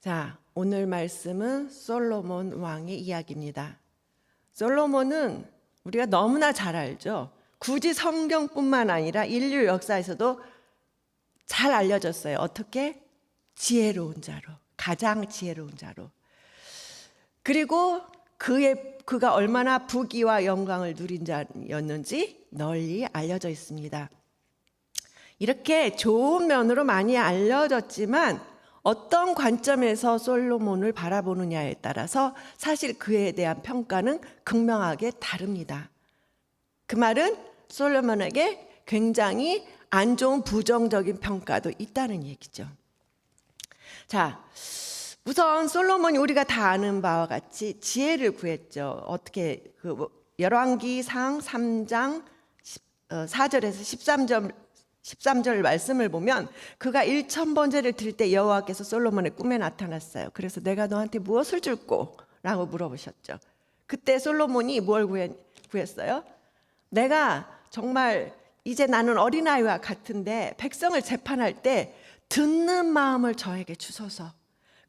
자, 오늘 말씀은 솔로몬 왕의 이야기입니다. 솔로몬은 우리가 너무나 잘 알죠. 굳이 성경뿐만 아니라 인류 역사에서도 잘 알려졌어요. 어떻게? 지혜로운 자로, 가장 지혜로운 자로. 그리고 그가 얼마나 부귀와 영광을 누린 자였는지 널리 알려져 있습니다. 이렇게 좋은 면으로 많이 알려졌지만 어떤 관점에서 솔로몬을 바라보느냐에 따라서 사실 그에 대한 평가는 극명하게 다릅니다. 그 말은 솔로몬에게 굉장히 안 좋은 부정적인 평가도 있다는 얘기죠. 자, 우선 솔로몬이 우리가 다 아는 바와 같이 지혜를 구했죠. 어떻게 열왕기상 3장 4절에서 13절 말씀을 보면 그가 1000번제를 드릴 때 여호와께서 솔로몬의 꿈에 나타났어요. 그래서 내가 너한테 무엇을 줄꼬? 라고 물어보셨죠. 그때 솔로몬이 뭘 구했어요? 내가 정말 이제 나는 어린아이와 같은데 백성을 재판할 때 듣는 마음을 저에게 주소서.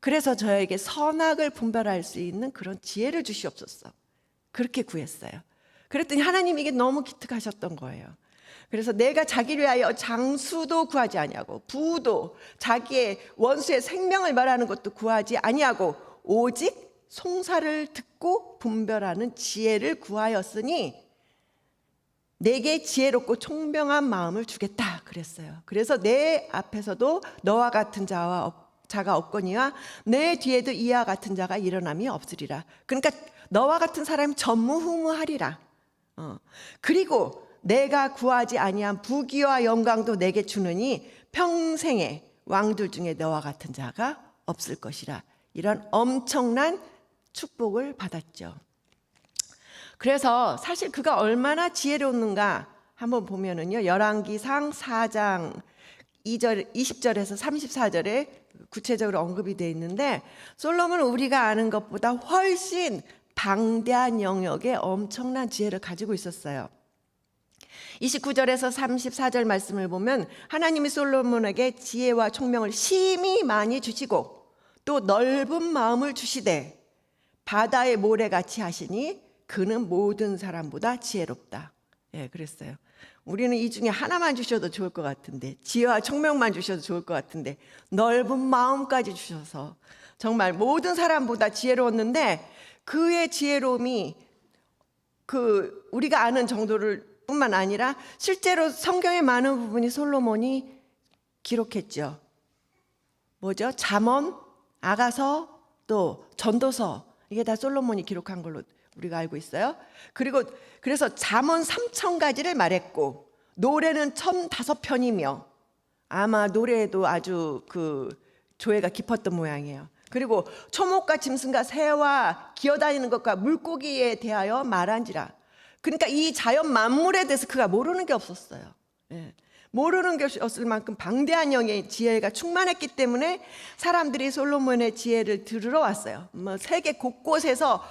그래서 저에게 선악을 분별할 수 있는 그런 지혜를 주시옵소서. 그렇게 구했어요. 그랬더니 하나님이 이게 너무 기특하셨던 거예요. 그래서 내가 자기를 위하여 장수도 구하지 아니하고 부도 자기의 원수의 생명을 멸하는 것도 구하지 아니하고 오직 송사를 듣고 분별하는 지혜를 구하였으니 내게 지혜롭고 총명한 마음을 주겠다 그랬어요. 그래서 내 앞에서도 너와 같은 자가 없거니와 내 뒤에도 이와 같은 자가 일어남이 없으리라. 그러니까 너와 같은 사람이 전무후무하리라. 그리고 내가 구하지 아니한 부귀와 영광도 내게 주느니 평생에 왕들 중에 너와 같은 자가 없을 것이라. 이런 엄청난 축복을 받았죠. 그래서 사실 그가 얼마나 지혜로웠는가 한번 보면은요. 열왕기상 4장 20절에서 34절에 구체적으로 언급이 되어 있는데 솔로몬은 우리가 아는 것보다 훨씬 방대한 영역에 엄청난 지혜를 가지고 있었어요. 29절에서 34절 말씀을 보면 하나님이 솔로몬에게 지혜와 총명을 심히 많이 주시고 또 넓은 마음을 주시되 바다의 모래같이 하시니 그는 모든 사람보다 지혜롭다. 예, 그랬어요. 우리는 이 중에 하나만 주셔도 좋을 것 같은데 지혜와 총명만 주셔도 좋을 것 같은데 넓은 마음까지 주셔서 정말 모든 사람보다 지혜로웠는데 그의 지혜로움이 우리가 아는 정도를 뿐만 아니라 실제로 성경의 많은 부분이 솔로몬이 기록했죠. 뭐죠? 잠언, 아가서, 또 전도서 이게 다 솔로몬이 기록한 걸로 우리가 알고 있어요. 그래서 잠언 3000가지를 말했고 노래는 1005편이며 아마 노래에도 아주 조예가 깊었던 모양이에요. 그리고 초목과 짐승과 새와 기어다니는 것과 물고기에 대하여 말한지라. 그러니까 이 자연 만물에 대해서 그가 모르는 게 없었어요. 예. 모르는 것이 없을 만큼 방대한 영의 지혜가 충만했기 때문에 사람들이 솔로몬의 지혜를 들으러 왔어요. 세계 곳곳에서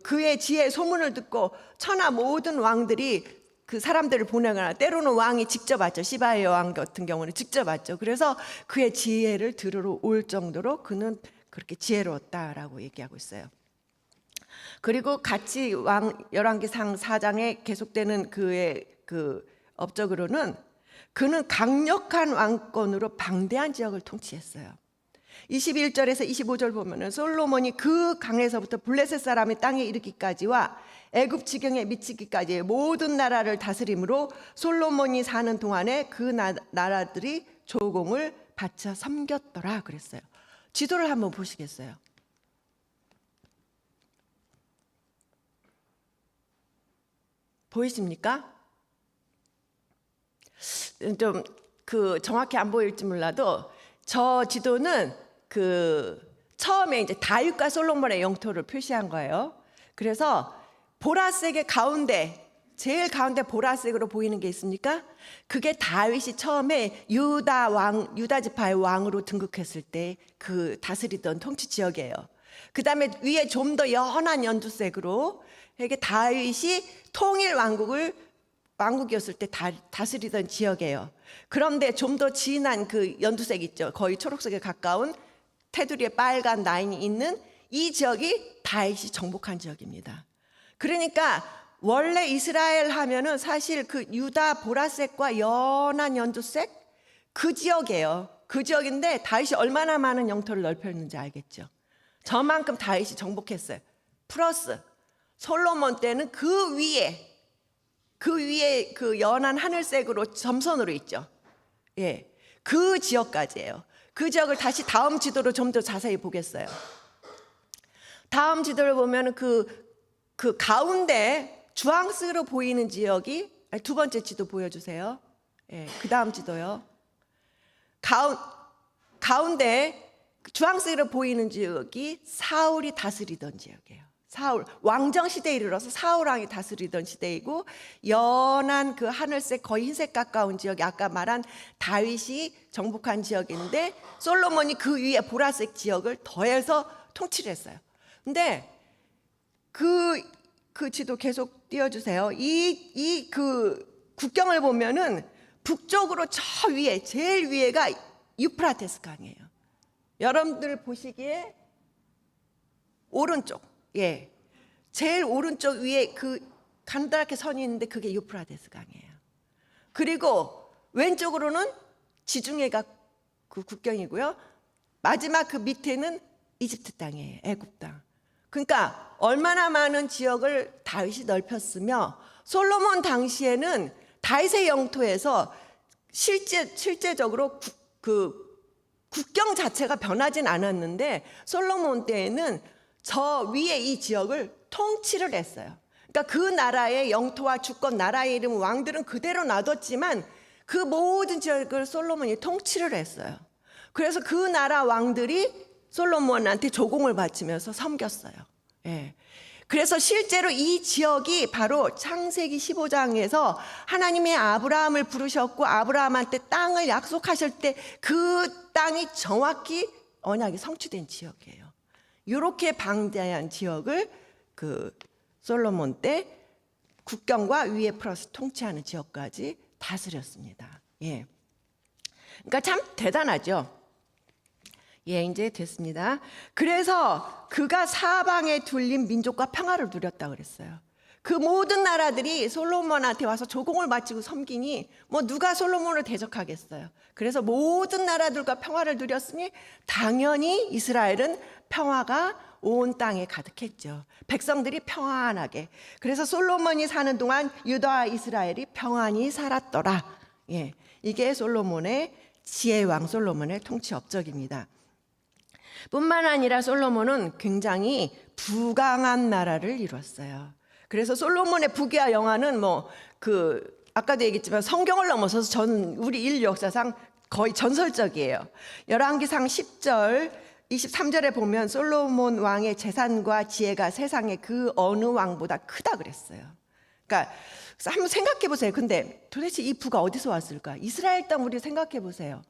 그의 지혜의 소문을 듣고 천하 모든 왕들이 그 사람들을 보내거나 때로는 왕이 직접 왔죠. 시바의 왕 같은 경우는 직접 왔죠. 그래서 그의 지혜를 들으러 올 정도로 그는 그렇게 지혜로웠다라고 얘기하고 있어요. 그리고 같이 열왕기상 4장에 계속되는 그의 업적으로는 그는 강력한 왕권으로 방대한 지역을 통치했어요. 21절에서 25절 보면은 솔로몬이 그 강에서부터 블레셋 사람이 땅에 이르기까지와 애굽 지경에 미치기까지의 모든 나라를 다스림으로 솔로몬이 사는 동안에 그 나라들이 조공을 바쳐 섬겼더라 그랬어요. 지도를 한번 보시겠어요? 보이십니까? 좀 정확히 안 보일지 몰라도 저 지도는 처음에 이제 다윗과 솔로몬의 영토를 표시한 거예요. 그래서 보라색의 가운데 제일 가운데 보라색으로 보이는 게 있습니까? 그게 다윗이 처음에 유다 지파의 왕으로 등극했을 때 그 다스리던 통치 지역이에요. 그 다음에 위에 좀 더 연한 연두색으로 이게 다윗이 통일 왕국이었을 때 다스리던 지역이에요. 그런데 좀 더 진한 그 연두색 있죠. 거의 초록색에 가까운 테두리에 빨간 라인이 있는 이 지역이 다윗이 정복한 지역입니다. 그러니까 원래 이스라엘 하면은 사실 그 유다 보라색과 연한 연두색 그 지역이에요. 그 지역인데 다윗이 얼마나 많은 영토를 넓혔는지 알겠죠. 저만큼 다윗이 정복했어요. 플러스 솔로몬 때는 그 위에 그 연한 하늘색으로 점선으로 있죠. 예, 그 지역까지예요. 그 지역을 다시 다음 지도로 좀 더 자세히 보겠어요. 다음 지도를 보면 그 가운데 주황색으로 보이는 지역이 두 번째 지도 보여주세요. 예, 그 다음 지도요. 가운데 주황색으로 보이는 지역이 사울이 다스리던 지역이에요. 사울 왕정 시대에 이르러서 사울 왕이 다스리던 시대이고, 연한 그 하늘색 거의 흰색 가까운 지역이 아까 말한 다윗이 정복한 지역인데, 솔로몬이 그 위에 보라색 지역을 더해서 통치를 했어요. 근데 그 지도 계속 띄워주세요. 그 국경을 보면은 북쪽으로 저 위에 제일 위에가 유프라테스 강이에요. 여러분들 보시기에 오른쪽, 예, 제일 오른쪽 위에 그 간단하게 선이 있는데 그게 유프라테스 강이에요. 그리고 왼쪽으로는 지중해가 그 국경이고요. 마지막 그 밑에는 이집트 땅이에요. 애굽 땅. 그러니까 얼마나 많은 지역을 다윗이 넓혔으며, 솔로몬 당시에는 다윗의 영토에서 실제적으로 그 국경 자체가 변하진 않았는데, 솔로몬 때에는 저 위에 이 지역을 통치를 했어요. 그러니까 그 나라의 영토와 주권, 나라의 이름, 왕들은 그대로 놔뒀지만 그 모든 지역을 솔로몬이 통치를 했어요. 그래서 그 나라 왕들이 솔로몬한테 조공을 바치면서 섬겼어요. 예. 그래서 실제로 이 지역이 바로 창세기 15장에서 하나님이 아브라함을 부르셨고 아브라함한테 땅을 약속하실 때 그 땅이 정확히 언약이 성취된 지역이에요. 이렇게 방대한 지역을 그 솔로몬 때 국경과 위에 플러스 통치하는 지역까지 다스렸습니다. 예. 그러니까 참 대단하죠. 예, 이제 됐습니다. 그래서 그가 사방에 둘린 민족과 평화를 누렸다 그랬어요. 그 모든 나라들이 솔로몬한테 와서 조공을 바치고 섬기니 뭐 누가 솔로몬을 대적하겠어요. 그래서 모든 나라들과 평화를 누렸으니 당연히 이스라엘은 평화가 온 땅에 가득했죠. 백성들이 평안하게. 그래서 솔로몬이 사는 동안 유다와 이스라엘이 평안히 살았더라. 예, 이게 솔로몬의 지혜왕 솔로몬의 통치 업적입니다. 뿐만 아니라 솔로몬은 굉장히 부강한 나라를 이뤘어요. 그래서 솔로몬의 부귀와 영화는 아까도 얘기했지만 성경을 넘어서서 우리 인류 역사상 거의 전설적이에요. 열왕기상 10절 23절에 보면 솔로몬 왕의 재산과 지혜가 세상의 그 어느 왕보다 크다 그랬어요. 그러니까 한번 생각해 보세요. 근데 도대체 이 부가 어디서 왔을까? 이스라엘 땅 우리 생각해 보세요.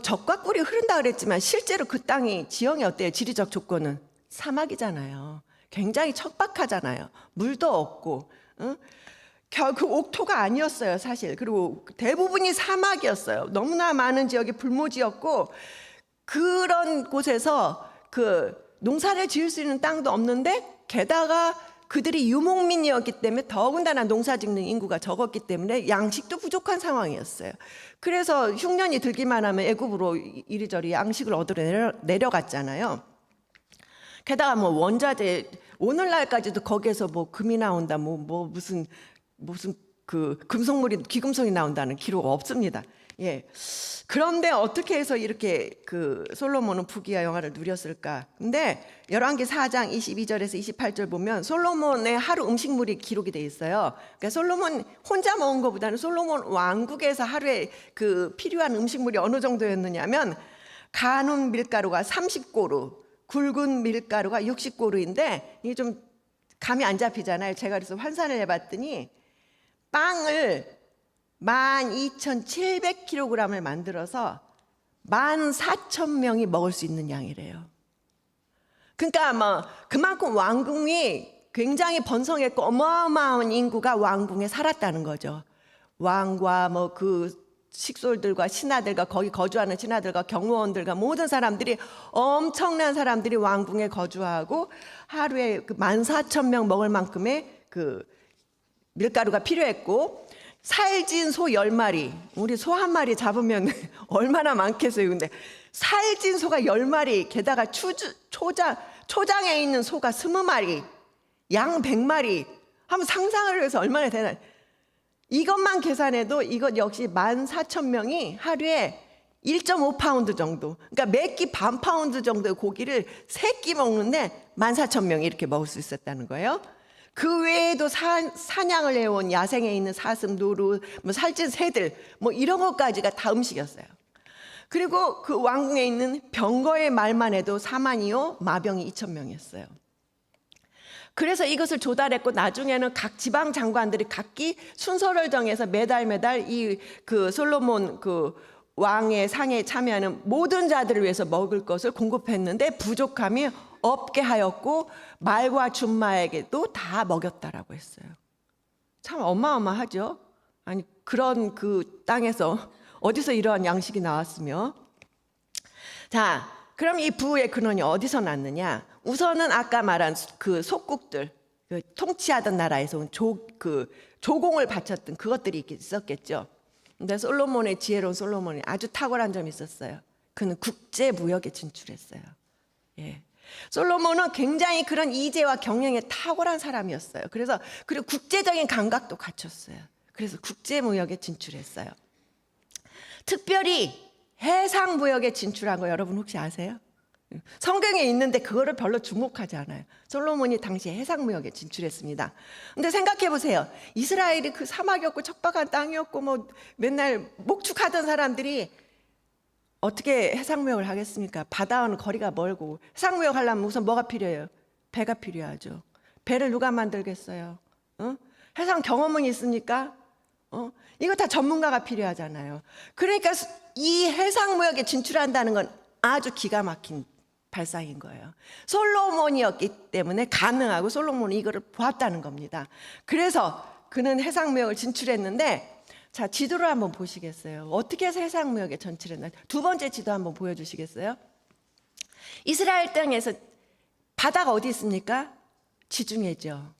적과 꿀이 흐른다 그랬지만 실제로 그 땅이 지형이 어때요? 지리적 조건은 사막이잖아요. 굉장히 척박하잖아요. 물도 없고, 그 옥토가 아니었어요, 사실. 그리고 대부분이 사막이었어요. 너무나 많은 지역이 불모지였고, 그런 곳에서 그 농사를 지을 수 있는 땅도 없는데, 게다가 그들이 유목민이었기 때문에 더군다나 농사 짓는 인구가 적었기 때문에 양식도 부족한 상황이었어요. 그래서 흉년이 들기만 하면 애굽으로 이리저리 양식을 얻으러 내려갔잖아요. 게다가 원자재, 오늘날까지도 거기에서 금이 나온다, 무슨 그 금속물이, 귀금속이 나온다는 기록 없습니다. 예. 그런데 어떻게 해서 이렇게 그 솔로몬은 부귀와 영화를 누렸을까? 근데 열왕기 4장 22절에서 28절 보면 솔로몬의 하루 음식물이 기록이 돼 있어요. 그러니까 솔로몬 혼자 먹은 것보다는 솔로몬 왕국에서 하루에 그 필요한 음식물이 어느 정도였느냐면, 가는 밀가루가 30고루, 굵은 밀가루가 60고루인데 이게 좀 감이 안 잡히잖아요. 제가 그래서 환산을 해봤더니 빵을 12,700kg을 만들어서 14,000명이 먹을 수 있는 양이래요. 그러니까 그만큼 왕궁이 굉장히 번성했고 어마어마한 인구가 왕궁에 살았다는 거죠. 왕과 그 식솔들과 신하들과 거기 거주하는 신하들과 경호원들과 모든 사람들이 엄청난 사람들이 왕궁에 거주하고 하루에 그 14,000명 먹을 만큼의 그 밀가루가 필요했고 살진 소 10마리, 우리 소 한 마리 잡으면 얼마나 많겠어요. 근데 살진 소가 10마리, 게다가 초장에 있는 소가 20마리, 양 100마리 한번 상상을 해서 얼마나 되나. 이것만 계산해도 이것 역시 14,000명이 하루에 1.5파운드 정도, 그러니까 몇 끼 반 파운드 정도의 고기를 3끼 먹는데 14,000명이 이렇게 먹을 수 있었다는 거예요. 그 외에도 사냥을 해온 야생에 있는 사슴, 노루, 뭐 살찐 새들, 뭐 이런 것까지가 다 음식이었어요. 그리고 그 왕궁에 있는 병거의 말만 해도 4만이요, 마병이 2,000명이었어요. 그래서 이것을 조달했고 나중에는 각 지방 장관들이 각기 순서를 정해서 매달 이 그 솔로몬 그 왕의 상에 참여하는 모든 자들을 위해서 먹을 것을 공급했는데 부족함이 없게 하였고 말과 준마에게도 다 먹였다라고 했어요. 참 어마어마하죠. 아니 그런 그 땅에서 어디서 이러한 양식이 나왔으며. 자, 그럼 이 부의 근원이 어디서 났느냐? 우선은 아까 말한 그 속국들, 그 통치하던 나라에서 온 조공을 바쳤던 그것들이 있었겠죠. 근데 솔로몬의 지혜로운 솔로몬이 아주 탁월한 점이 있었어요. 그는 국제 무역에 진출했어요. 예. 솔로몬은 굉장히 그런 이재와 경영에 탁월한 사람이었어요. 그리고 국제적인 감각도 갖췄어요. 그래서 국제 무역에 진출했어요. 특별히 해상 무역에 진출한 거 여러분 혹시 아세요? 성경에 있는데 그거를 별로 주목하지 않아요. 솔로몬이 당시에 해상 무역에 진출했습니다. 근데 생각해 보세요. 이스라엘이 그 사막이었고 척박한 땅이었고 뭐 맨날 목축하던 사람들이 어떻게 해상 무역을 하겠습니까? 바다와는 거리가 멀고. 해상 무역 하려면 우선 뭐가 필요해요? 배가 필요하죠. 배를 누가 만들겠어요? 해상 경험은 있습니까? 이거 다 전문가가 필요하잖아요. 그러니까 이 해상 무역에 진출한다는 건 아주 기가 막힌 발상인 거예요. 솔로몬이었기 때문에 가능하고 솔로몬이 이거를 보았다는 겁니다. 그래서 그는 해상 무역을 진출했는데, 자, 지도를 한번 보시겠어요? 어떻게 해서 해상 무역에 진출했나? 두 번째 지도 한번 보여주시겠어요? 이스라엘 땅에서 바다가 어디 있습니까? 지중해죠.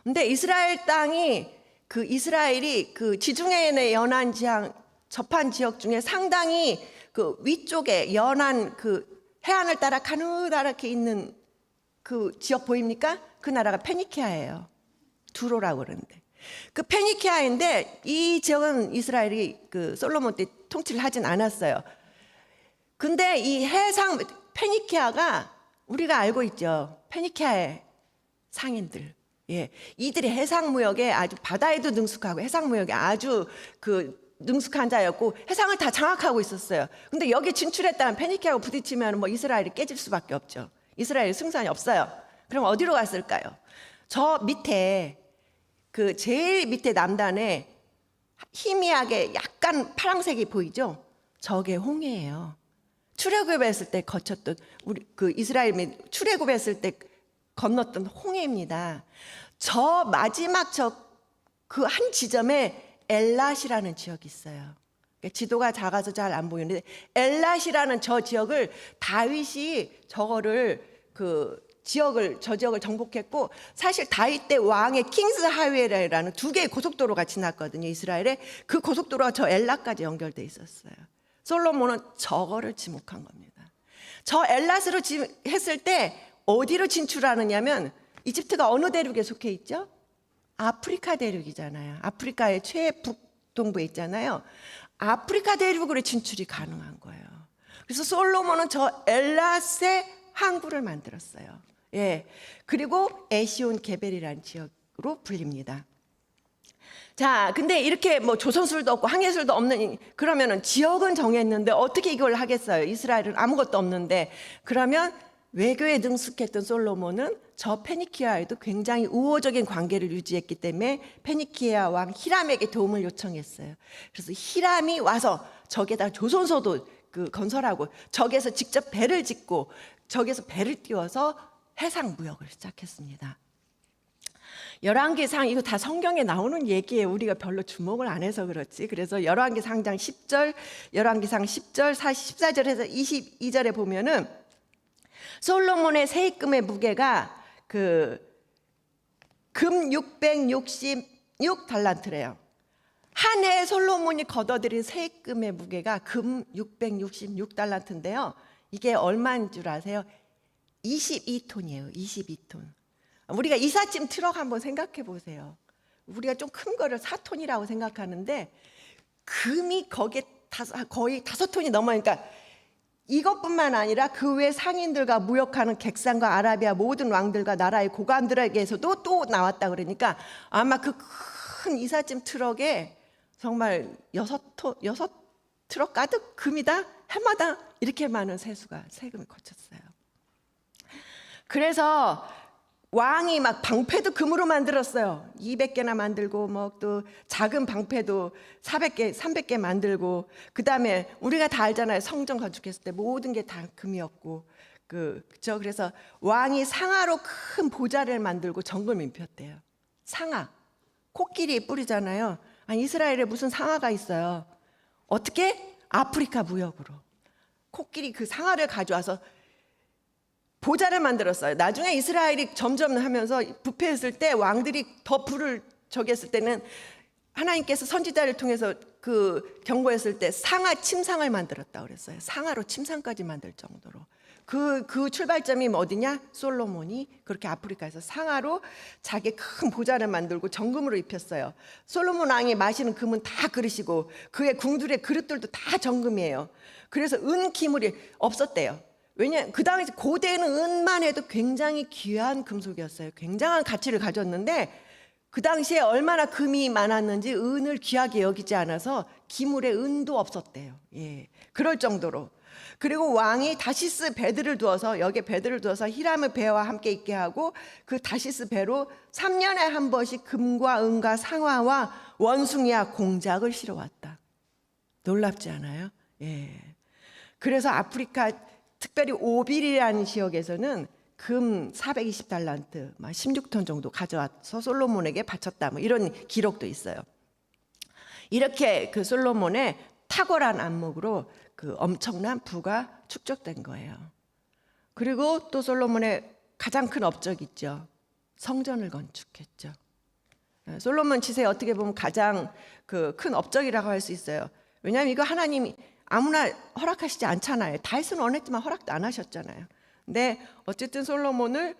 근데 이스라엘 땅이 이스라엘이 그 지중해에 연안 지향 접한 지역 중에 상당히 그 위쪽에 연안 그 해안을 따라 가느다랗게 있는 그 지역 보입니까? 그 나라가 페니키아예요. 두로라고 그러는데. 그 페니키아인데 이 지역은 이스라엘이 그 솔로몬 때 통치를 하진 않았어요. 근데 이 해상 페니키아가 우리가 알고 있죠. 페니키아의 상인들. 예. 이들이 해상 무역에 아주 바다에도 능숙하고 해상 무역에 아주 능숙한 자였고 해상을 다 장악하고 있었어요. 근데 여기 진출했다면 페니키아하고 부딪히면 뭐 이스라엘이 깨질 수밖에 없죠. 이스라엘 승산이 없어요. 그럼 어디로 갔을까요? 저 밑에 그 제일 밑에 남단에 희미하게 약간 파란색이 보이죠? 저게 홍해예요. 출애굽했을 때 거쳤던 우리 그 이스라엘이 출애굽했을 때 건넜던 홍해입니다. 저 마지막 그 한 지점에 엘랏이라는 지역이 있어요. 지도가 작아서 잘 안 보이는데 엘랏이라는 저 지역을 다윗이 저 지역을 정복했고, 사실 다윗 때 왕의 킹스 하이웨이라는 2개의 고속도로가 지났거든요. 이스라엘에 그 고속도로가 저 엘랏까지 연결돼 있었어요. 솔로몬은 저거를 지목한 겁니다. 저 엘랏으로 했을 때 어디로 진출하느냐면 이집트가 어느 대륙에 속해 있죠? 아프리카 대륙이잖아요. 아프리카의 최북동부에 있잖아요. 아프리카 대륙으로 진출이 가능한 거예요. 그래서 솔로몬은 저 엘랏에 항구를 만들었어요. 예. 그리고 에시온 게벨이라는 지역으로 불립니다. 자, 근데 이렇게 뭐 조선술도 없고 항해술도 없는, 그러면은 지역은 정했는데 어떻게 이걸 하겠어요? 이스라엘은 아무것도 없는데. 그러면 외교에 능숙했던 솔로몬은 저 페니키아에도 굉장히 우호적인 관계를 유지했기 때문에 페니키아 왕 히람에게 도움을 요청했어요. 그래서 히람이 와서 저기에다 조선소도 건설하고 저기에서 직접 배를 짓고 저기에서 배를 띄워서 해상 무역을 시작했습니다. 열왕기상 이거 다 성경에 나오는 얘기예요. 우리가 별로 주목을 안 해서 그렇지. 그래서 열왕기상장 10절, 열왕기상 10절, 14절에서 22절에 보면은 솔로몬의 세입금의 무게가 금 666달란트래요. 한 해 솔로몬이 걷어들인 세입금의 무게가 금 666달란트인데요. 이게 얼마인 줄 아세요? 22톤이에요. 22톤. 우리가 이삿짐 트럭 한번 생각해 보세요. 우리가 좀 큰 거를 4톤이라고 생각하는데 금이 거기에 거의 5톤이 넘어요. 그러니까 이것뿐만 아니라 그 외 상인들과 무역하는 객산과 아라비아 모든 왕들과 나라의 고관들에게서도 또 나왔다 그러니까 아마 그 큰 이삿짐 트럭에 정말 6 트럭 가득 금이다 해마다 이렇게 많은 세금을 거쳤어요. 그래서 왕이 막 방패도 금으로 만들었어요. 200개나 만들고 뭐 또 작은 방패도 400개, 300개 만들고 그다음에 우리가 다 알잖아요. 성전 건축했을 때 모든 게 다 금이었고 그죠? 그래서 왕이 상아로 큰 보좌를 만들고 정금을 입혔대요. 상아. 코끼리 뿔이잖아요. 아니 이스라엘에 무슨 상아가 있어요. 어떻게? 아프리카 무역으로. 코끼리 그 상아를 가져와서 보좌를 만들었어요. 나중에 이스라엘이 점점 하면서 부패했을 때 왕들이 더 불을 저기 했을 때는 하나님께서 선지자를 통해서 그 경고했을 때 상아 침상을 만들었다고 그랬어요. 상아로 침상까지 만들 정도로. 그 출발점이 어디냐? 솔로몬이 그렇게 아프리카에서 상아로 자기 큰 보좌를 만들고 정금으로 입혔어요. 솔로몬 왕이 마시는 금은 다 그릇이고 그의 궁들의 그릇들도 다 정금이에요. 그래서 은 기물이 없었대요. 왜냐, 그 당시 고대에는 은만 해도 굉장히 귀한 금속이었어요. 굉장한 가치를 가졌는데 그 당시에 얼마나 금이 많았는지 은을 귀하게 여기지 않아서 기물에 은도 없었대요. 예, 그럴 정도로. 그리고 왕이 다시스 배들을 두어서 여기에 배들을 두어서 히람의 배와 함께 있게 하고 그 다시스 배로 3년에 한 번씩 금과 은과 상아와 원숭이와 공작을 실어왔다. 놀랍지 않아요? 예. 그래서 아프리카 특별히 오빌이라는 지역에서는 금 420달란트, 16톤 정도 가져와서 솔로몬에게 바쳤다. 뭐 이런 기록도 있어요. 이렇게 그 솔로몬의 탁월한 안목으로 그 엄청난 부가 축적된 거예요. 그리고 또 솔로몬의 가장 큰 업적이 있죠. 성전을 건축했죠. 솔로몬 지세에 어떻게 보면 가장 그 큰 업적이라고 할 수 있어요. 왜냐하면 이거 하나님이 아무나 허락하시지 않잖아요. 다윗은 원했지만 허락도 안 하셨잖아요. 근데 어쨌든 솔로몬은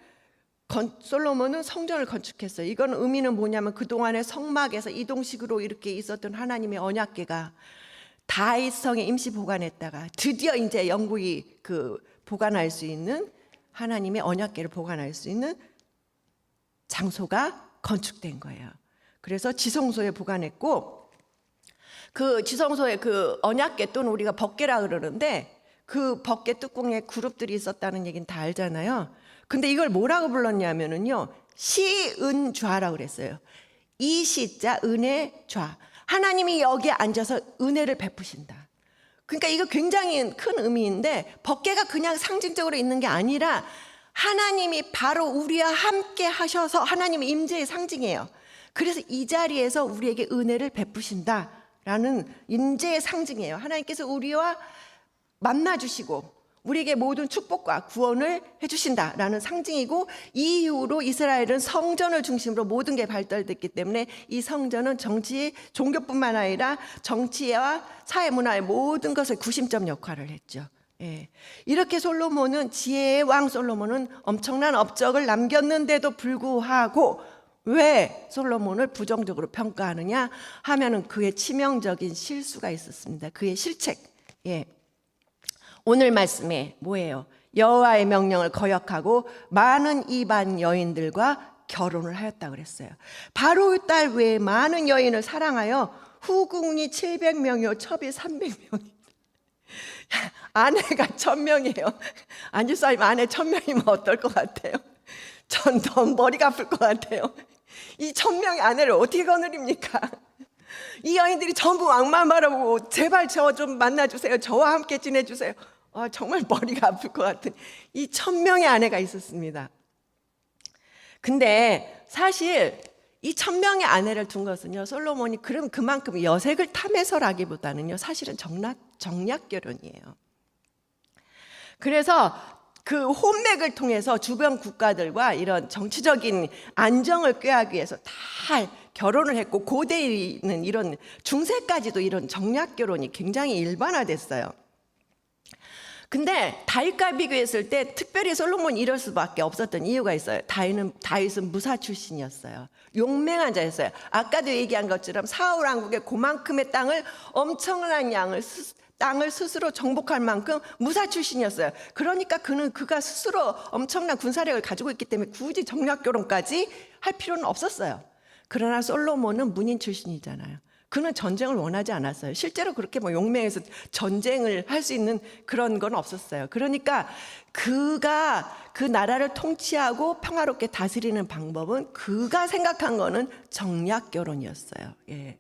성전을 건축했어요. 이건 의미는 뭐냐면 그동안의 성막에서 이동식으로 이렇게 있었던 하나님의 언약궤가 다윗성에 임시 보관했다가 드디어 이제 영국이 그 보관할 수 있는 하나님의 언약궤를 보관할 수 있는 장소가 건축된 거예요. 그래서 지성소에 보관했고 그 지성소에 그 언약궤 또는 우리가 법궤라 그러는데 그 법궤 뚜껑에 그룹들이 있었다는 얘기는 다 알잖아요. 근데 이걸 뭐라고 불렀냐면은요, 시은좌라고 그랬어요. 이 시자 은혜 좌. 하나님이 여기에 앉아서 은혜를 베푸신다. 그러니까 이거 굉장히 큰 의미인데 법궤가 그냥 상징적으로 있는 게 아니라 하나님이 바로 우리와 함께 하셔서 하나님의 임재의 상징이에요. 그래서 이 자리에서 우리에게 은혜를 베푸신다라는 임재의 상징이에요. 하나님께서 우리와 만나주시고 우리에게 모든 축복과 구원을 해주신다라는 상징이고, 이 이후로 이스라엘은 성전을 중심으로 모든 게 발달됐기 때문에 이 성전은 종교뿐만 아니라 정치와 사회문화의 모든 것을 구심점 역할을 했죠. 예. 이렇게 솔로몬은, 지혜의 왕 솔로몬은 엄청난 업적을 남겼는데도 불구하고 왜 솔로몬을 부정적으로 평가하느냐 하면은 그의 치명적인 실수가 있었습니다. 그의 실책. 예. 오늘 말씀에 뭐예요? 여호와의 명령을 거역하고 많은 이방 여인들과 결혼을 하였다고 그랬어요. 바로의 딸 외에 많은 여인을 사랑하여 후궁이 700명이요 첩이 300명이 아내가 1000명이에요. 안집사님 아내 1000명이면 어떨 것 같아요? 전 너무 머리가 아플 것 같아요. 이 1000명의 아내를 어떻게 거느립니까? 이 여인들이 전부 왕만 바라보고 제발 저 좀 만나주세요. 저와 함께 지내주세요. 정말 머리가 아플 것 같은 이 1000명의 아내가 있었습니다. 근데 사실 이 1000명의 아내를 둔 것은요, 솔로몬이 그만큼 여색을 탐해서라기보다는요, 사실은 정략 결혼이에요. 그래서 그 혼맥을 통해서 주변 국가들과 이런 정치적인 안정을 꾀하기 위해서 다 결혼을 했고, 고대에는 이런 중세까지도 이런 정략 결혼이 굉장히 일반화됐어요. 근데 다윗과 비교했을 때 특별히 솔로몬이 이럴 수밖에 없었던 이유가 있어요. 다윗은 무사 출신이었어요. 용맹한 자였어요. 아까도 얘기한 것처럼 사울 왕국의 그만큼의 엄청난 땅을 스스로 정복할 만큼 무사 출신이었어요. 그러니까 그가 스스로 엄청난 군사력을 가지고 있기 때문에 굳이 정략 결혼까지 할 필요는 없었어요. 그러나 솔로몬은 문인 출신이잖아요. 그는 전쟁을 원하지 않았어요. 실제로 그렇게 용맹해서 전쟁을 할 수 있는 그런 건 없었어요. 그러니까 그가 그 나라를 통치하고 평화롭게 다스리는 방법은 그가 생각한 거는 정략 결혼이었어요. 예.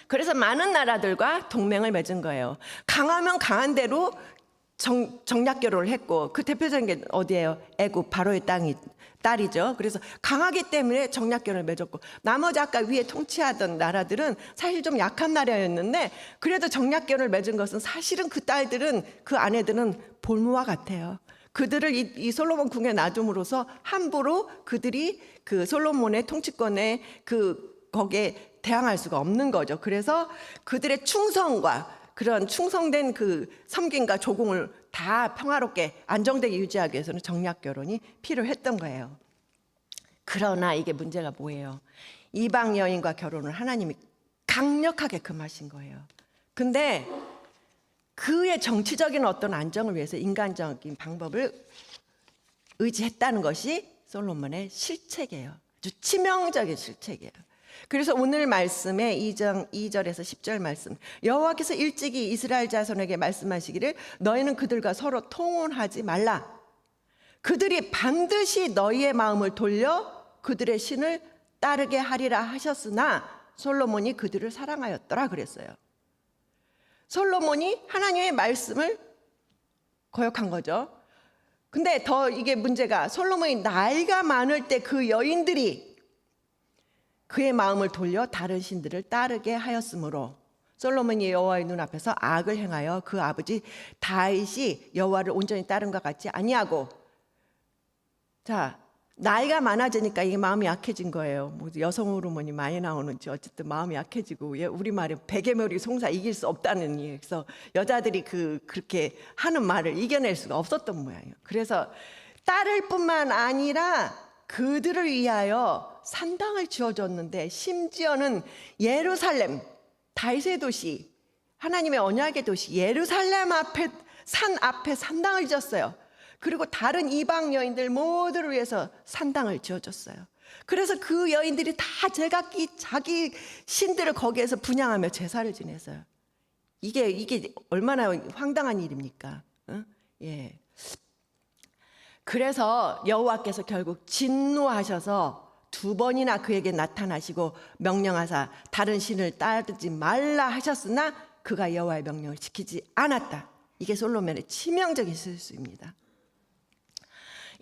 그래서 많은 나라들과 동맹을 맺은 거예요. 강하면 강한 대로 정략 결혼을 했고, 그 대표적인 게 어디예요? 애굽 바로의 딸이죠. 그래서 강하기 때문에 정략 결혼을 맺었고, 나머지 아까 위에 통치하던 나라들은 사실 좀 약한 나라였는데 그래도 정략 결혼을 맺은 것은 사실은 그 아내들은 볼모와 같아요. 그들을 이 솔로몬 궁에 놔둠으로써 함부로 그들이 그 솔로몬의 통치권에 거기에 대항할 수가 없는 거죠. 그래서 그들의 충성과 그런 충성된 그 섬김과 조공을 다 평화롭게 안정되게 유지하기 위해서는 정략 결혼이 필요했던 거예요. 그러나 이게 문제가 뭐예요? 이방 여인과 결혼을 하나님이 강력하게 금하신 거예요. 근데 그의 정치적인 어떤 안정을 위해서 인간적인 방법을 의지했다는 것이 솔로몬의 실책이에요. 아주 치명적인 실책이에요. 그래서 오늘 말씀의 2절에서 10절 말씀, 여호와께서 일찍이 이스라엘 자손에게 말씀하시기를 너희는 그들과 서로 통혼하지 말라. 그들이 반드시 너희의 마음을 돌려 그들의 신을 따르게 하리라 하셨으나 솔로몬이 그들을 사랑하였더라 그랬어요. 솔로몬이 하나님의 말씀을 거역한 거죠. 근데 더 이게 문제가, 솔로몬이 나이가 많을 때 그 여인들이 그의 마음을 돌려 다른 신들을 따르게 하였으므로 솔로몬이 여호와의 눈앞에서 악을 행하여 그 아버지 다윗이 여호와를 온전히 따른 것 같지 아니하고, 자, 나이가 많아지니까 이게 마음이 약해진 거예요. 뭐 여성 호르몬이 많이 나오는지 어쨌든 마음이 약해지고, 우리말에 베개머리 송사 이길 수 없다는 얘기. 그래서 여자들이 그렇게 하는 말을 이겨낼 수가 없었던 모양이에요. 그래서 따를 뿐만 아니라 그들을 위하여 산당을 지어줬는데, 심지어는 예루살렘, 다윗의 도시, 하나님의 언약의 도시 예루살렘 산 앞에 산당을 지었어요. 그리고 다른 이방 여인들 모두를 위해서 산당을 지어줬어요. 그래서 그 여인들이 다 제각기 자기 신들을 거기에서 분향하며 제사를 지냈어요. 이게 얼마나 황당한 일입니까? 응? 예. 그래서 여호와께서 결국 진노하셔서 2번이나 그에게 나타나시고 명령하사 다른 신을 따르지 말라 하셨으나 그가 여호와의 명령을 지키지 않았다. 이게 솔로몬의 치명적인 실수입니다.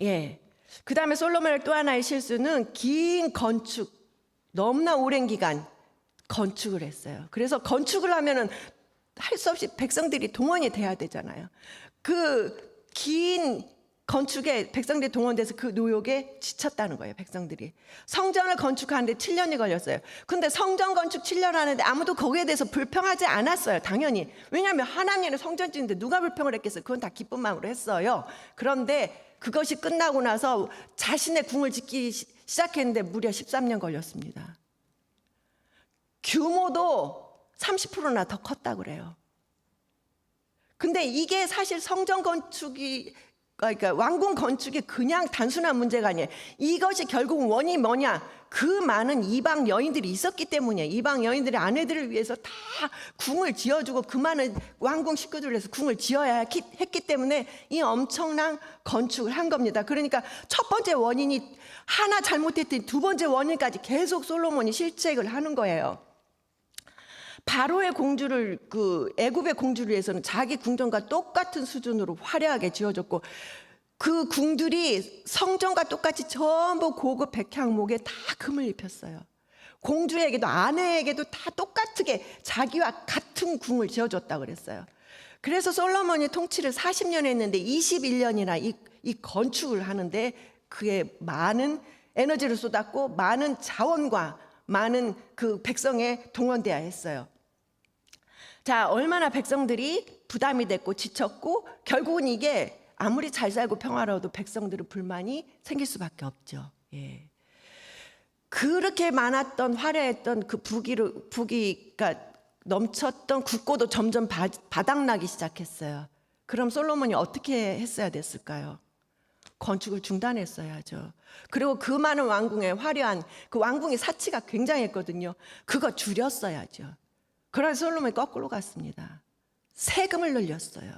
예. 그 다음에 솔로몬의 또 하나의 실수는 긴 건축, 너무나 오랜 기간 건축을 했어요. 그래서 건축을 하면은 할 수 없이 백성들이 동원이 돼야 되잖아요. 그 긴 건축에 백성들이 동원돼서 그 노역에 지쳤다는 거예요, 백성들이. 성전을 건축하는데 7년이 걸렸어요. 근데 성전 건축 7년 하는데 아무도 거기에 대해서 불평하지 않았어요, 당연히. 왜냐하면 하나님의 성전 짓는데 누가 불평을 했겠어요? 그건 다 기쁜 마음으로 했어요. 그런데 그것이 끝나고 나서 자신의 궁을 짓기 시작했는데 무려 13년 걸렸습니다. 규모도 30%나 더 컸다고 그래요. 근데 이게 사실 성전 건축이, 그러니까 왕궁 건축이 그냥 단순한 문제가 아니에요. 이것이 결국 원인이 뭐냐? 그 많은 이방 여인들이 있었기 때문이에요. 이방 여인들의 아내들을 위해서 다 궁을 지어주고 그 많은 왕궁 식구들을 위해서 궁을 지어야 했기 때문에 이 엄청난 건축을 한 겁니다. 그러니까 첫 번째 원인이 하나 잘못했더니 2번째 원인까지 계속 솔로몬이 실책을 하는 거예요. 바로의 공주를, 애굽의 공주를 위해서는 자기 궁전과 똑같은 수준으로 화려하게 지어줬고, 그 궁들이 성전과 똑같이 전부 고급 백향목에 다 금을 입혔어요. 공주에게도 아내에게도 다 똑같게 자기와 같은 궁을 지어줬다 그랬어요. 그래서 솔로몬이 통치를 40년 했는데 21년이나 이 건축을 하는데 그에 많은 에너지를 쏟았고 많은 자원과 많은 그 백성에 동원돼야 했어요. 자, 얼마나 백성들이 부담이 됐고 지쳤고 결국은 이게 아무리 잘 살고 평화로워도 백성들은 불만이 생길 수밖에 없죠. 예. 그렇게 많았던 화려했던 그 부귀가 넘쳤던 국고도 점점 바닥나기 시작했어요. 그럼 솔로몬이 어떻게 했어야 됐을까요? 건축을 중단했어야죠. 그리고 그 많은 왕궁에 화려한 그 왕궁의 사치가 굉장했거든요. 그거 줄였어야죠. 그래서 솔로몬이 거꾸로 갔습니다. 세금을 늘렸어요.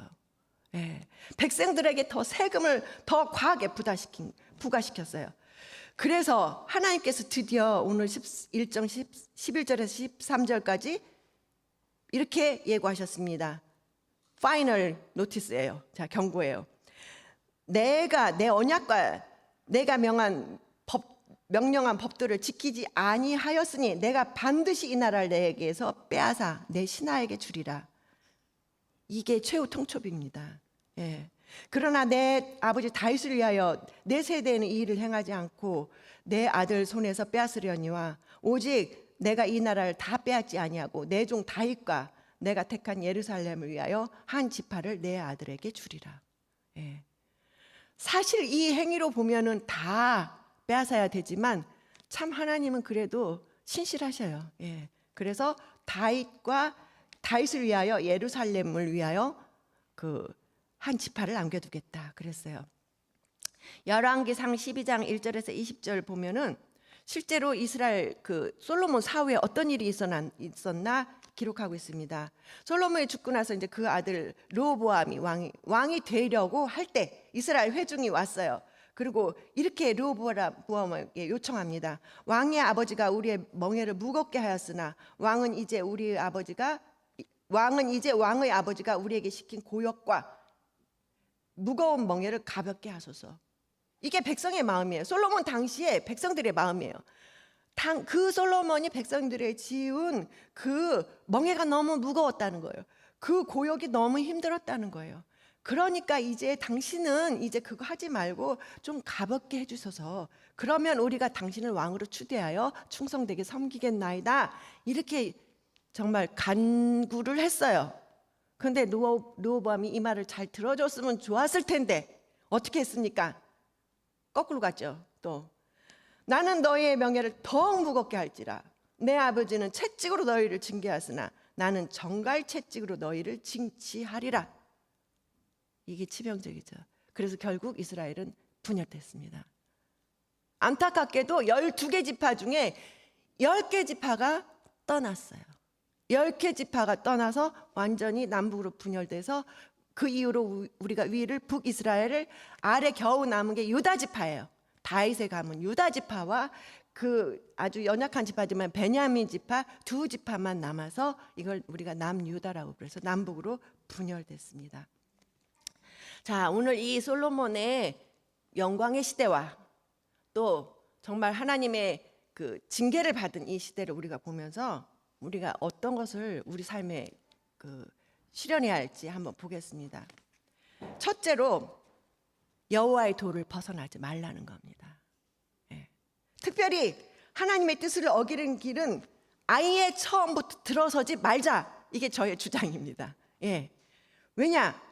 예. 백성들에게 더 세금을 더 과하게 부과시켰어요. 그래서 하나님께서 드디어 오늘 11절에서 13절까지 이렇게 예고하셨습니다. 파이널 노티스예요. 자, 경고예요. 내가 내 언약과 내가 명령한 법들을 지키지 아니하였으니 내가 반드시 이 나라를 내게서 빼앗아 내 신하에게 주리라. 이게 최후 통첩입니다. 예. 그러나 내 아버지 다윗을 위하여 내 세대에는 이 일을 행하지 않고 내 아들 손에서 빼앗으려니와 오직 내가 이 나라를 다 빼앗지 아니하고 내 종 다윗과 내가 택한 예루살렘을 위하여 한 지파를 내 아들에게 주리라. 예. 사실 이 행위로 보면은 다 빼앗아야 되지만 참 하나님은 그래도 신실하셔요. 예. 그래서 다윗을 위하여 예루살렘을 위하여 그 한 지파를 남겨두겠다 그랬어요. 열왕기상 12장 1절에서 20절 보면은 실제로 이스라엘 그 솔로몬 사후에 어떤 일이 있었나 기록하고 있습니다. 솔로몬이 죽고 나서 이제 그 아들 르호보암이 왕이 되려고 할 때 이스라엘 회중이 왔어요. 그리고 이렇게 르호보암에게 요청합니다. 왕의 아버지가 우리의 멍에를 무겁게 하였으나 왕은 이제 왕의 아버지가 우리에게 시킨 고역과 무거운 멍에를 가볍게 하소서. 이게 백성의 마음이에요. 솔로몬 당시에 백성들의 마음이에요. 그 솔로몬이 백성들의 지은 그 멍에가 너무 무거웠다는 거예요. 그 고역이 너무 힘들었다는 거예요. 그러니까 이제 당신은 이제 그거 하지 말고 좀 가볍게 해주셔서 그러면 우리가 당신을 왕으로 추대하여 충성되게 섬기겠나이다. 이렇게 정말 간구를 했어요. 그런데 르호보암이 이 말을 잘 들어줬으면 좋았을 텐데 어떻게 했습니까? 거꾸로 갔죠. 또 나는 너희의 명예를 더욱 무겁게 할지라. 내 아버지는 채찍으로 너희를 징계하으나 나는 정갈 채찍으로 너희를 징치하리라. 이게 치명적이죠. 그래서 결국 이스라엘은 분열됐습니다. 안타깝게도 12개 지파 중에 10개 지파가 떠났어요. 10개 지파가 떠나서 완전히 남북으로 분열돼서 그 이후로 우리가 위를 북이스라엘을 아래 겨우 남은 게 유다 지파예요. 다윗의 가문 유다 지파와 그 아주 연약한 지파지만 베냐민 지파 두 지파만 남아서 이걸 우리가 남유다라고 그래서 남북으로 분열됐습니다. 자, 오늘 이 솔로몬의 영광의 시대와 또 정말 하나님의 그 징계를 받은 이 시대를 우리가 보면서 우리가 어떤 것을 우리 삶에 그 실현해야 할지 한번 보겠습니다. 첫째로 여호와의 도를 벗어나지 말라는 겁니다. 예. 특별히 하나님의 뜻을 어기는 길은 아예 처음부터 들어서지 말자. 이게 저의 주장입니다. 예. 왜냐?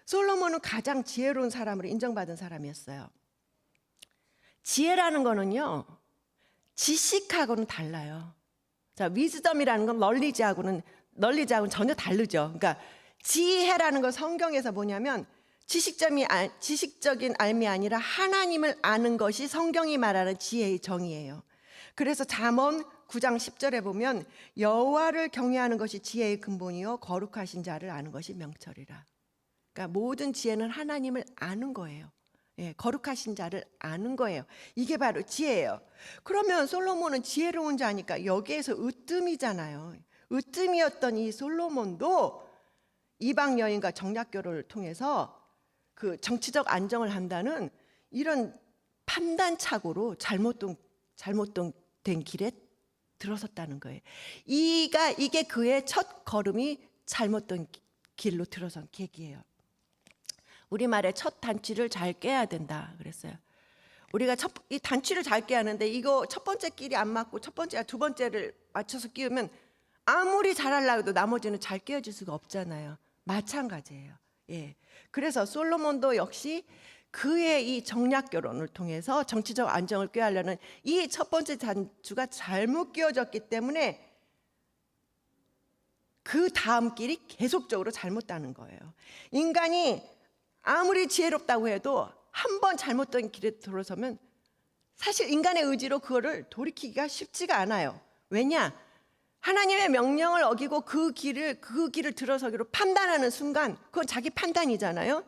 솔로몬은 가장 지혜로운 사람으로 인정받은 사람이었어요. 지혜라는 거는요, 지식하고는 달라요. 자, 위즈덤이라는 건 널리지하고는 전혀 다르죠. 그러니까 지혜라는 건 성경에서 뭐냐면 지식적인 알미 아니라 하나님을 아는 것이 성경이 말하는 지혜의 정의예요. 그래서 잠언 9장 10절에 보면 여호와를 경외하는 것이 지혜의 근본이요 거룩하신 자를 아는 것이 명철이라. 그러니까 모든 지혜는 하나님을 아는 거예요. 예, 거룩하신 자를 아는 거예요. 이게 바로 지혜예요. 그러면 솔로몬은 지혜로운 자니까 여기에서 으뜸이잖아요. 으뜸이었던 이 솔로몬도 이방 여인과 정략 결혼을 통해서 그 정치적 안정을 한다는 이런 판단착오로 잘못된 길에 들어섰다는 거예요. 이게 그의 첫 걸음이 잘못된 길로 들어선 계기예요. 우리말에 첫 단추를 잘 꿰야 된다 그랬어요. 우리가 이 단추를 잘 꿰야 하는데 이거 첫 번째 길이 안 맞고 첫 번째와 두 번째를 맞춰서 끼우면 아무리 잘하려고 해도 나머지는 잘 끼워질 수가 없잖아요. 마찬가지예요. 예. 그래서 솔로몬도 역시 그의 이 정략 결혼을 통해서 정치적 안정을 꾀하려는 이 첫 번째 단추가 잘못 끼워졌기 때문에 그 다음 길이 계속적으로 잘못되는 거예요. 인간이 아무리 지혜롭다고 해도 한 번 잘못된 길에 들어서면 사실 인간의 의지로 그거를 돌이키기가 쉽지가 않아요. 왜냐? 하나님의 명령을 어기고 그 길을 들어서기로 판단하는 순간 그건 자기 판단이잖아요.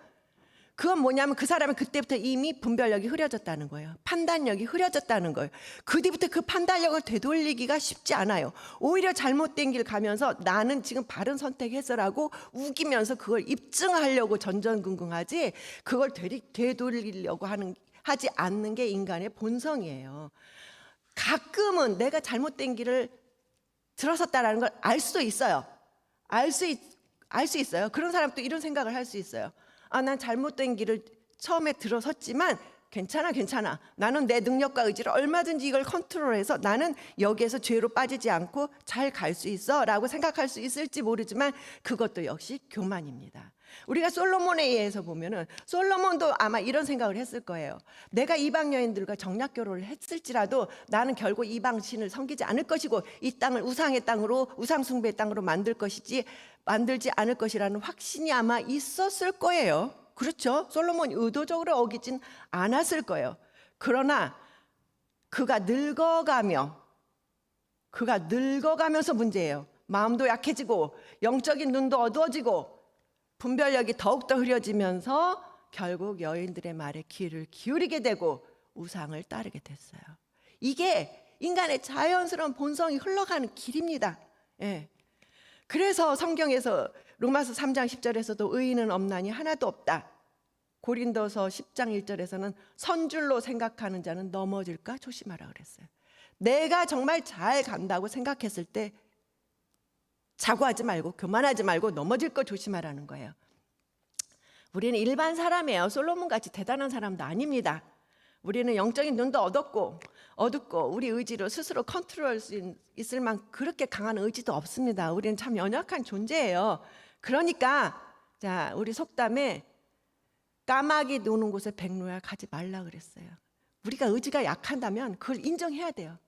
그건 뭐냐면 그 사람은 그때부터 이미 분별력이 흐려졌다는 거예요. 판단력이 흐려졌다는 거예요. 그 뒤부터 그 판단력을 되돌리기가 쉽지 않아요. 오히려 잘못된 길 가면서 나는 지금 바른 선택했어라고 우기면서 그걸 입증하려고 전전긍긍하지 그걸 되돌리려고 하지 않는 게 인간의 본성이에요. 가끔은 내가 잘못된 길을 들어섰다라는 걸 알 수도 있어요. 알 수 있어요. 그런 사람도 이런 생각을 할 수 있어요. 아, 난 잘못된 길을 처음에 들어섰지만 괜찮아. 나는 내 능력과 의지로 얼마든지 이걸 컨트롤해서 나는 여기에서 죄로 빠지지 않고 잘 갈 수 있어 라고 생각할 수 있을지 모르지만 그것도 역시 교만입니다. 우리가 솔로몬에 의해서 보면은 솔로몬도 아마 이런 생각을 했을 거예요. 내가 이방 여인들과 정략 결혼을 했을지라도 나는 결국 이방 신을 섬기지 않을 것이고 이 땅을 우상의 땅으로 우상 숭배의 땅으로 만들지 않을 것이라는 확신이 아마 있었을 거예요. 그렇죠? 솔로몬이 의도적으로 어기진 않았을 거예요. 그러나 그가 늙어가면서 문제예요. 마음도 약해지고 영적인 눈도 어두워지고 분별력이 더욱더 흐려지면서 결국 여인들의 말에 귀를 기울이게 되고 우상을 따르게 됐어요. 이게 인간의 자연스러운 본성이 흘러가는 길입니다. 예. 그래서 성경에서 로마서 3장 10절에서도 의인은 없나니 하나도 없다. 고린도서 10장 1절에서는 선줄로 생각하는 자는 넘어질까 조심하라 그랬어요. 내가 정말 잘 간다고 생각했을 때 자고하지 말고 교만하지 말고 넘어질 거 조심하라는 거예요. 우리는 일반 사람이에요. 솔로몬같이 대단한 사람도 아닙니다. 우리는 영적인 눈도 어둡고 우리 의지로 스스로 컨트롤할 수 있을 만큼 그렇게 강한 의지도 없습니다. 우리는 참 연약한 존재예요. 그러니까 자, 우리 속담에 까마귀 노는 곳에 백로야 가지 말라 그랬어요. 우리가 의지가 약한다면 그걸 인정해야 돼요.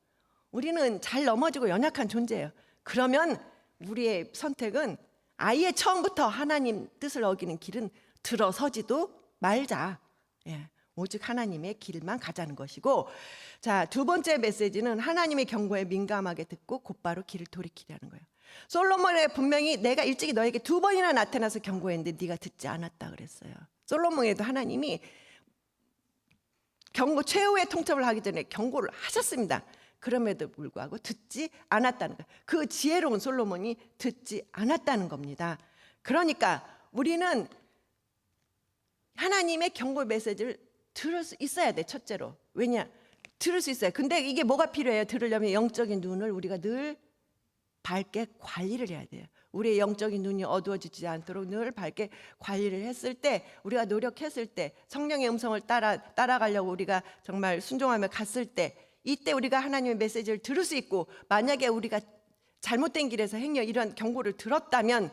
우리는 잘 넘어지고 연약한 존재예요. 그러면 우리의 선택은 아예 처음부터 하나님 뜻을 어기는 길은 들어서지도 말자. 예, 오직 하나님의 길만 가자는 것이고, 자, 두 번째 메시지는 하나님의 경고에 민감하게 듣고 곧바로 길을 돌이키라는 거예요. 솔로몬에 분명히 내가 일찍이 너에게 2번이나 나타나서 경고했는데 네가 듣지 않았다 그랬어요. 솔로몬에도 하나님이 최후의 통첩을 하기 전에 경고를 하셨습니다. 그럼에도 불구하고 듣지 않았다는 거예요. 그 지혜로운 솔로몬이 듣지 않았다는 겁니다. 그러니까 우리는 하나님의 경고 메시지를 들을 수 있어야 돼. 첫째로. 왜냐? 들을 수 있어요. 근데 이게 뭐가 필요해요? 들으려면 영적인 눈을 우리가 늘 밝게 관리를 해야 돼요. 우리의 영적인 눈이 어두워지지 않도록 늘 밝게 관리를 했을 때, 우리가 노력했을 때, 성령의 음성을 따라가려고 우리가 정말 순종하며 갔을 때, 이때 우리가 하나님의 메시지를 들을 수 있고, 만약에 우리가 잘못된 길에서 행여 이런 경고를 들었다면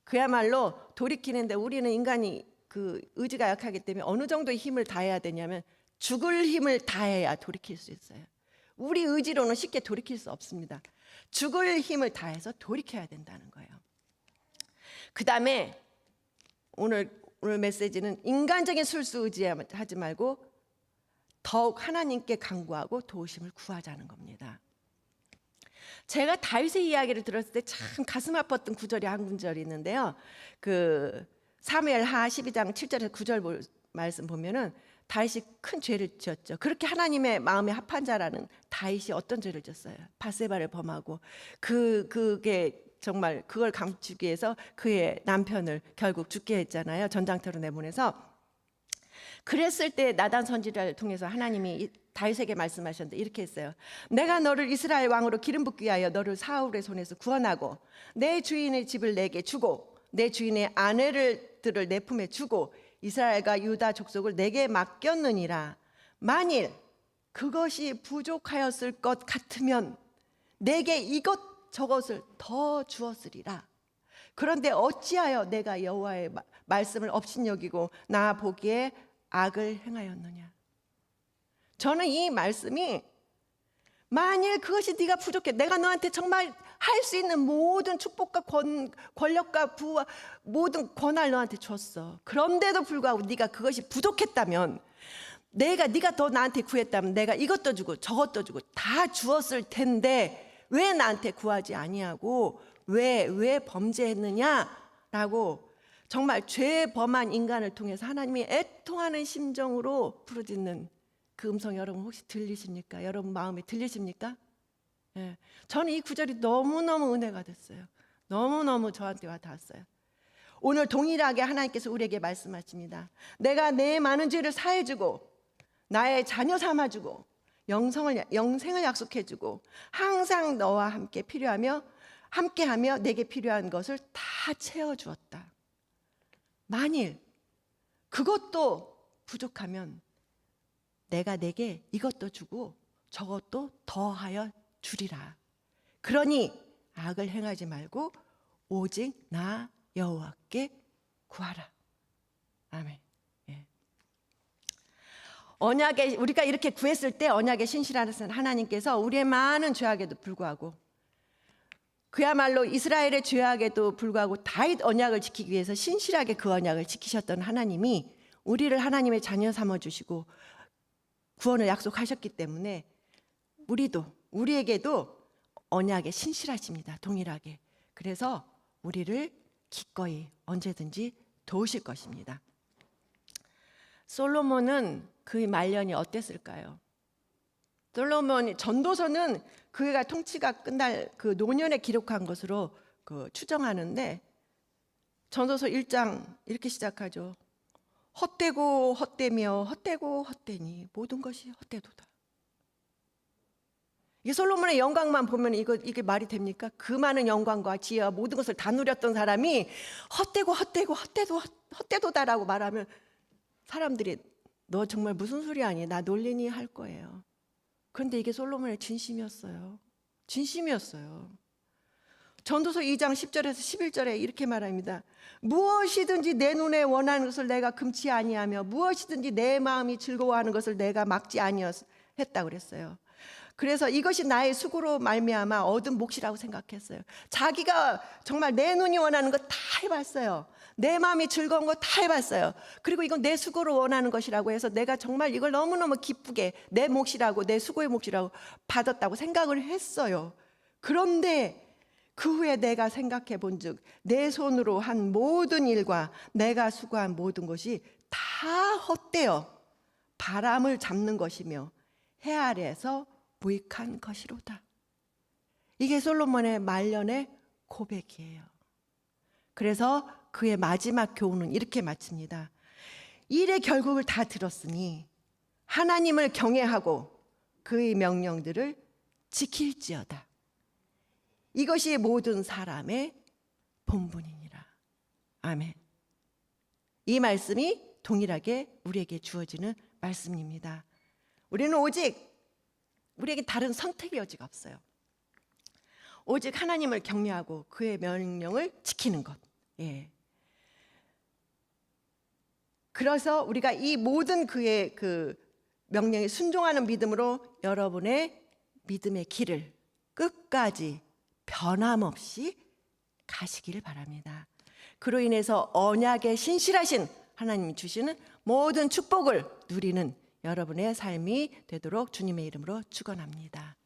그야말로 돌이키는데, 우리는 인간이 그 의지가 약하기 때문에 어느 정도의 힘을 다해야 되냐면 죽을 힘을 다해야 돌이킬 수 있어요. 우리 의지로는 쉽게 돌이킬 수 없습니다. 죽을 힘을 다해서 돌이켜야 된다는 거예요. 그 다음에 오늘 메시지는 인간적인 술수 의지하지 말고 더욱 하나님께 간구하고 도우심을 구하자는 겁니다. 제가 다윗의 이야기를 들었을 때 참 가슴 아팠던 구절이 한 구절이 있는데요. 그 사무엘하 12장 7절에서 9절 말씀 보면은 다윗이 큰 죄를 지었죠. 그렇게 하나님의 마음에 합한 자라는 다윗이 어떤 죄를 지었어요? 밧세바를 범하고 그게 정말 그걸 감추기 위해서 그의 남편을 결국 죽게 했잖아요. 전장터로 내보내서. 그랬을 때 나단 선지자를 통해서 하나님이 다윗에게 말씀하셨는데 이렇게 했어요. 내가 너를 이스라엘 왕으로 기름 붓기 위하여 너를 사울의 손에서 구원하고 내 주인의 집을 내게 주고 내 주인의 아내들을 내 품에 주고 이스라엘과 유다 족속을 내게 맡겼느니라. 만일 그것이 부족하였을 것 같으면 내게 이것 저것을 더 주었으리라. 그런데 어찌하여 내가 여호와의 말씀을 업신여기고 나 보기에 악을 행하였느냐. 저는 이 말씀이 만일 그것이 네가 부족해, 내가 너한테 정말 할 수 있는 모든 축복과 권력과 부와 모든 권한을 너한테 줬어. 그런데도 불구하고 네가 그것이 부족했다면, 네가 더 나한테 구했다면 내가 이것도 주고 저것도 주고 다 주었을 텐데 왜 나한테 구하지 아니하고 왜 범죄했느냐라고 정말 죄 범한 인간을 통해서 하나님이 애통하는 심정으로 부르짖는 그 음성 여러분 혹시 들리십니까? 여러분 마음에 들리십니까? 예. 저는 이 구절이 너무너무 은혜가 됐어요. 너무너무 저한테 와 닿았어요. 오늘 동일하게 하나님께서 우리에게 말씀하십니다. 내가 내 많은 죄를 사해주고 나의 자녀 삼아주고 영생을 약속해주고 항상 너와 함께하며 내게 필요한 것을 다 채워주었다. 만일 그것도 부족하면 내가 내게 이것도 주고 저것도 더하여 주리라. 그러니 악을 행하지 말고 오직 나 여호와께 구하라. 아멘. 예. 언약에 우리가 이렇게 구했을 때 언약에 신실하신 하나님께서 우리의 많은 죄악에도 불구하고 그야말로 이스라엘의 죄악에도 불구하고 다윗 언약을 지키기 위해서 신실하게 그 언약을 지키셨던 하나님이 우리를 하나님의 자녀 삼아주시고 구원을 약속하셨기 때문에 우리에게도 언약에 신실하십니다. 동일하게. 그래서 우리를 기꺼이 언제든지 도우실 것입니다. 솔로몬은 그의 말년이 어땠을까요? 솔로몬이 전도서는 그가 통치가 끝날 그 노년에 기록한 것으로 추정하는데 전도서 1장 이렇게 시작하죠. 헛되고 헛되며 헛되고 헛되니 모든 것이 헛되도다. 이 솔로몬의 영광만 보면 이게 말이 됩니까? 그 많은 영광과 지혜와 모든 것을 다 누렸던 사람이 헛되도다라고 말하면 사람들이 너 정말 무슨 소리 아니? 나 놀리니 할 거예요. 그런데 이게 솔로몬의 진심이었어요. 진심이었어요. 전도서 2장 10절에서 11절에 이렇게 말합니다. 무엇이든지 내 눈에 원하는 것을 내가 금치 아니하며 무엇이든지 내 마음이 즐거워하는 것을 내가 막지 아니했다 그랬어요. 그래서 이것이 나의 수고로 말미암아 얻은 몫이라고 생각했어요. 자기가 정말 내 눈이 원하는 거 다 해봤어요. 내 마음이 즐거운 거 다 해봤어요. 그리고 이건 내 수고로 원하는 것이라고 해서 내가 정말 이걸 너무너무 기쁘게 내 몫이라고 내 수고의 몫이라고 받았다고 생각을 했어요. 그런데 그 후에 내가 생각해 본즉 내 손으로 한 모든 일과 내가 수고한 모든 것이 다 헛되어 바람을 잡는 것이며 해 아래에서 무익한 것이로다. 이게 솔로몬의 말년의 고백이에요. 그래서 그의 마지막 교훈은 이렇게 마칩니다. 일의 결국을 다 들었으니 하나님을 경외하고 그의 명령들을 지킬지어다. 이것이 모든 사람의 본분이니라. 아멘. 이 말씀이 동일하게 우리에게 주어지는 말씀입니다. 우리에게 다른 선택의 여지가 없어요. 오직 하나님을 경외하고 그의 명령을 지키는 것. 예. 그래서 우리가 이 모든 그의 그 명령에 순종하는 믿음으로 여러분의 믿음의 길을 끝까지 변함없이 가시기를 바랍니다. 그로 인해서 언약에 신실하신 하나님이 주시는 모든 축복을 누리는 여러분의 삶이 되도록 주님의 이름으로 축원합니다.